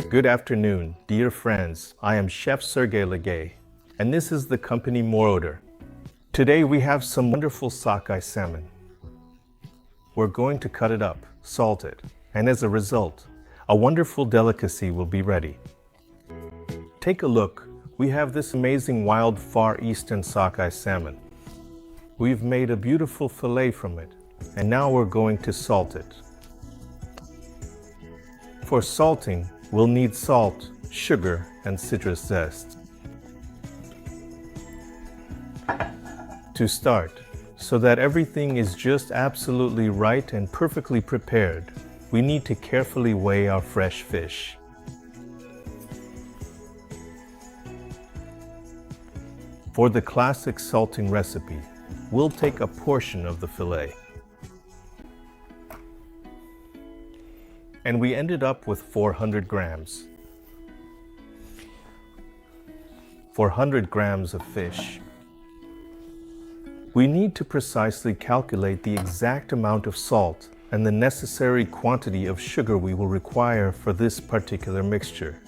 Good afternoon, dear friends. I am Chef Sergey Ligay, and this is the company Moreodor. Today we have some wonderful Sakai salmon. We're going to cut it up, salt it, and as a result, a wonderful delicacy will be ready. Take a look. We have this amazing wild Far Eastern Sakai salmon. We've made a beautiful fillet from it, and now we're going to salt it. For salting, we'll need salt, sugar, and citrus zest. To start, so that everything is just absolutely right and perfectly prepared, we need to carefully weigh our fresh fish. For the classic salting recipe, we'll take a portion of the fillet. And we ended up with 400 grams. 400 grams of fish. We need to precisely calculate the exact amount of salt and the necessary quantity of sugar we will require for this particular mixture.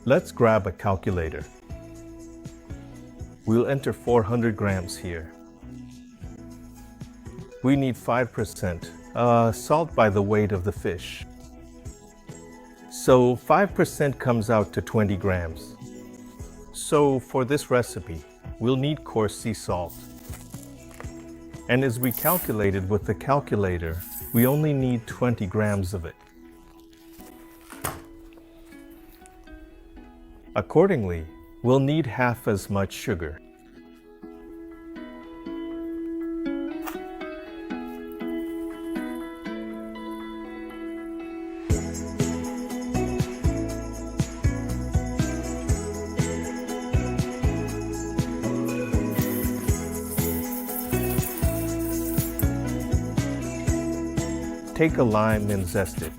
Let's grab a calculator. We'll enter 400 grams here. We need 5%. Salt by the weight of the fish. So 5% comes out to 20 grams. So for this recipe, we'll need coarse sea salt. And as we calculated with the calculator, we only need 20 grams of it. Accordingly, we'll need half as much sugar. Take a lime and zest it.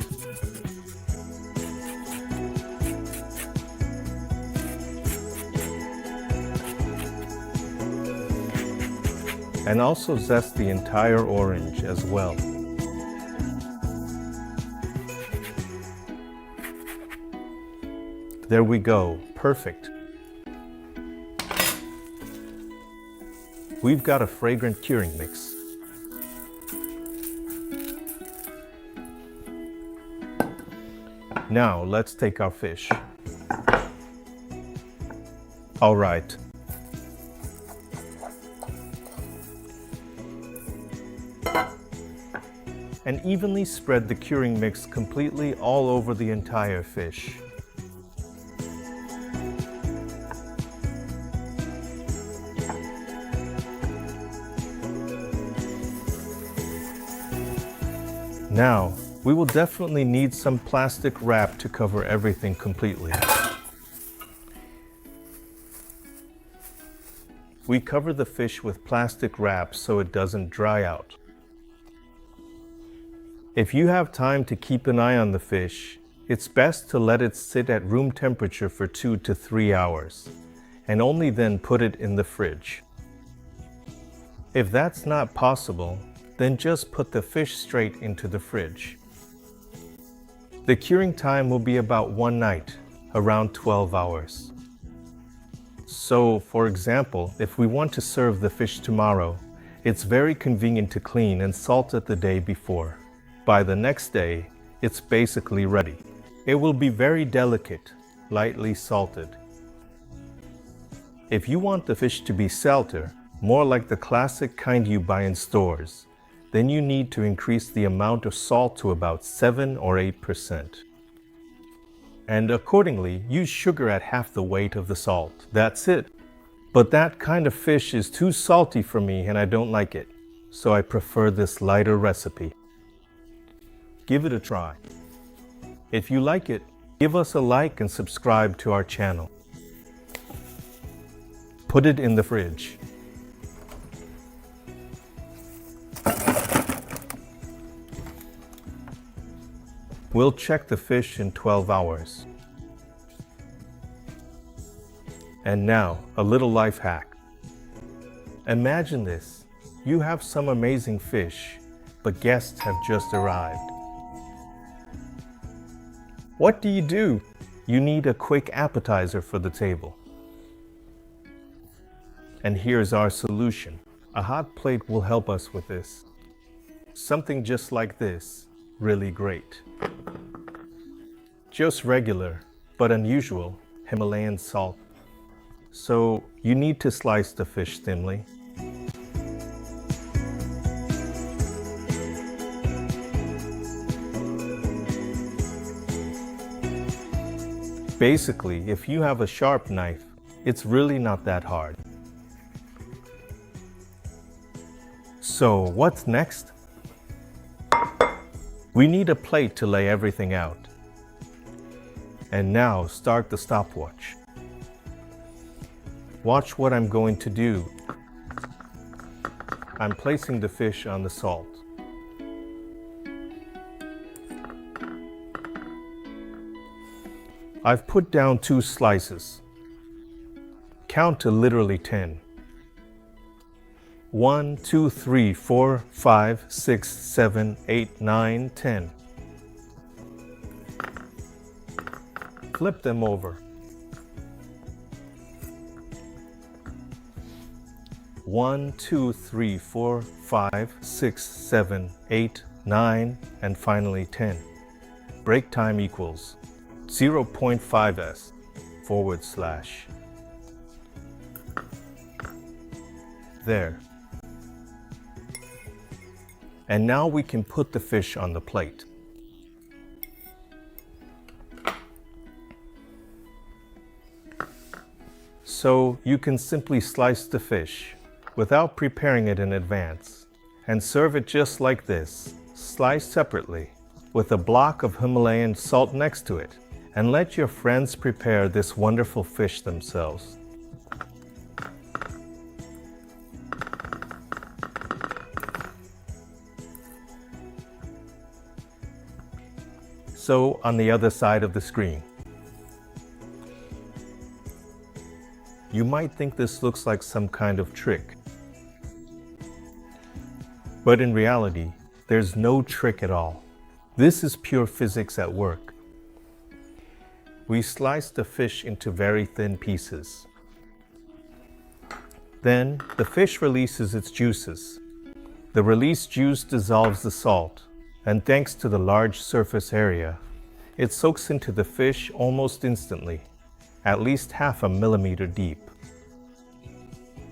And also zest the entire orange as well. There we go, perfect. We've got a fragrant curing mix. Now, let's take our fish. All right. And evenly spread the curing mix completely all over the entire fish. Now, we will definitely need some plastic wrap to cover everything completely. We cover the fish with plastic wrap so it doesn't dry out. If you have time to keep an eye on the fish, it's best to let it sit at room temperature for 2 to 3 hours, and only then put it in the fridge. If that's not possible, then just put the fish straight into the fridge. The curing time will be about one night, around 12 hours. So, for example, if we want to serve the fish tomorrow, it's very convenient to clean and salt it the day before. By the next day, it's basically ready. It will be very delicate, lightly salted. If you want the fish to be salter, more like the classic kind you buy in stores, then you need to increase the amount of salt to about 7 or 8%. And accordingly, use sugar at half the weight of the salt. That's it. But that kind of fish is too salty for me and I don't like it, so I prefer this lighter recipe. Give it a try. If you like it, give us a like and subscribe to our channel. Put it in the fridge. We'll check the fish in 12 hours. And now, a little life hack. Imagine this. You have some amazing fish, but guests have just arrived. What do? You need a quick appetizer for the table. And here's our solution. A hot plate will help us with this. Something just like this, really great. Just regular, but unusual, Himalayan salt. So you need to slice the fish thinly. Basically, if you have a sharp knife, it's really not that hard. So what's next? We need a plate to lay everything out. And now start the stopwatch. Watch what I'm going to do. I'm placing the fish on the salt. I've put down 2 slices. Count to literally 10. 1, 2, 3, 4, 5, 6, 7, 8, 9, 10. Flip them over. 1, 2, 3, 4, 5, 6, 7, 8, 9, and finally 10. Break time equals 0.5s / There. And now we can put the fish on the plate. So you can simply slice the fish without preparing it in advance and serve it just like this, sliced separately, with a block of Himalayan salt next to it, and let your friends prepare this wonderful fish themselves. So on the other side of the screen. You might think this looks like some kind of trick. But in reality, there's no trick at all. This is pure physics at work. We slice the fish into very thin pieces. Then the fish releases its juices. The released juice dissolves the salt, and thanks to the large surface area, it soaks into the fish almost instantly, at least half a millimeter deep.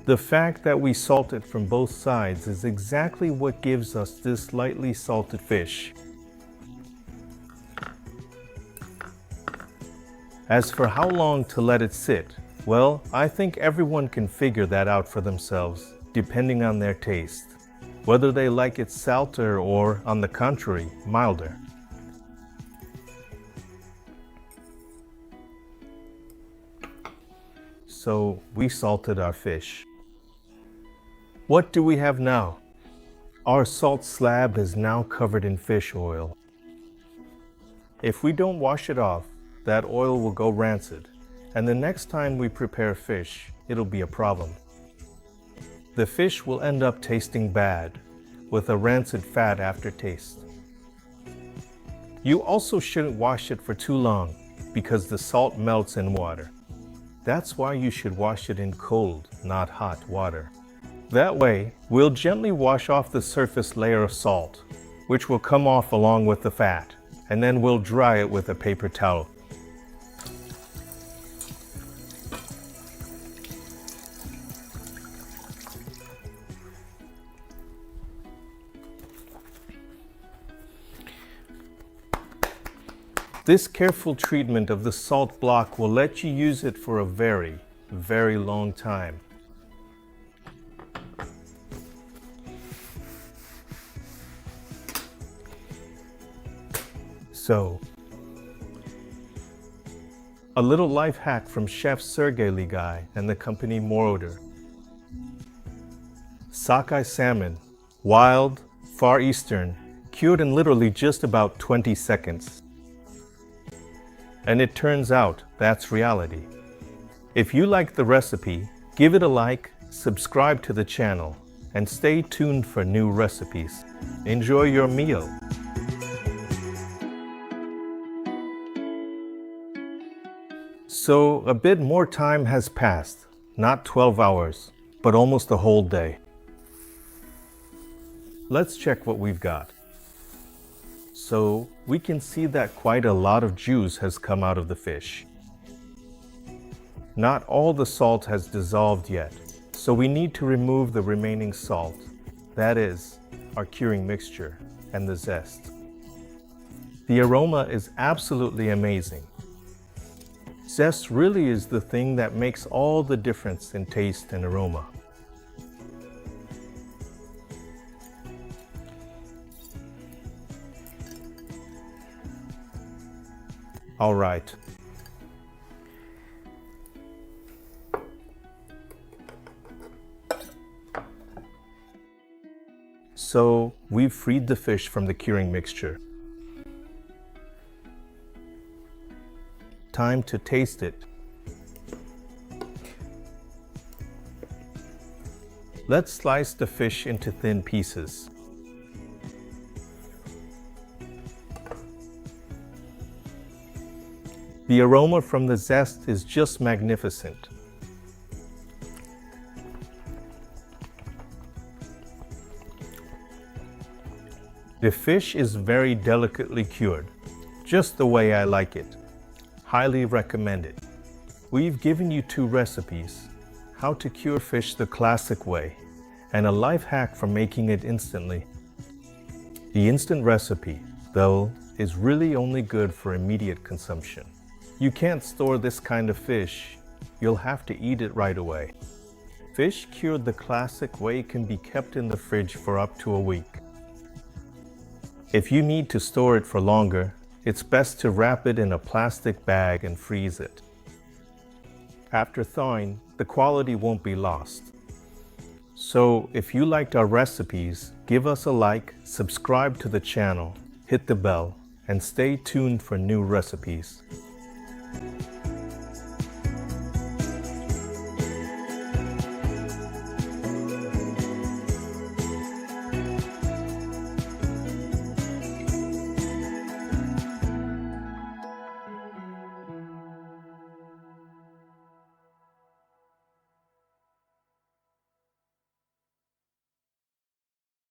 The fact that we salt it from both sides is exactly what gives us this lightly salted fish. As for how long to let it sit, well, I think everyone can figure that out for themselves, depending on their taste, whether they like it salter or, on the contrary, milder. So we salted our fish. What do we have now? Our salt slab is now covered in fish oil. If we don't wash it off, that oil will go rancid, and the next time we prepare fish, it'll be a problem. The fish will end up tasting bad, with a rancid fat aftertaste. You also shouldn't wash it for too long, because the salt melts in water. That's why you should wash it in cold, not hot water. That way, we'll gently wash off the surface layer of salt, which will come off along with the fat, and then we'll dry it with a paper towel. This careful treatment of the salt block will let you use it for a very, very long time. So, a little life hack from Chef Sergey Ligay and the company Moreodor. Sakai salmon, wild, Far Eastern, cured in literally just about 20 seconds. And it turns out that's reality. If you like the recipe, give it a like, subscribe to the channel, and stay tuned for new recipes. Enjoy your meal. So a bit more time has passed, not 12 hours, but almost a whole day. Let's check what we've got. So we can see that quite a lot of juice has come out of the fish. Not all the salt has dissolved yet, so we need to remove the remaining salt, that is, our curing mixture and the zest. The aroma is absolutely amazing. Zest really is the thing that makes all the difference in taste and aroma. All right. So we've freed the fish from the curing mixture. Time to taste it. Let's slice the fish into thin pieces. The aroma from the zest is just magnificent. The fish is very delicately cured, just the way I like it. Highly recommend it. We've given you 2 recipes, how to cure fish the classic way, and a life hack for making it instantly. The instant recipe, though, is really only good for immediate consumption. You can't store this kind of fish, you'll have to eat it right away. Fish cured the classic way can be kept in the fridge for up to a week. If you need to store it for longer, it's best to wrap it in a plastic bag and freeze it. After thawing, the quality won't be lost. So if you liked our recipes, give us a like, subscribe to the channel, hit the bell, and stay tuned for new recipes.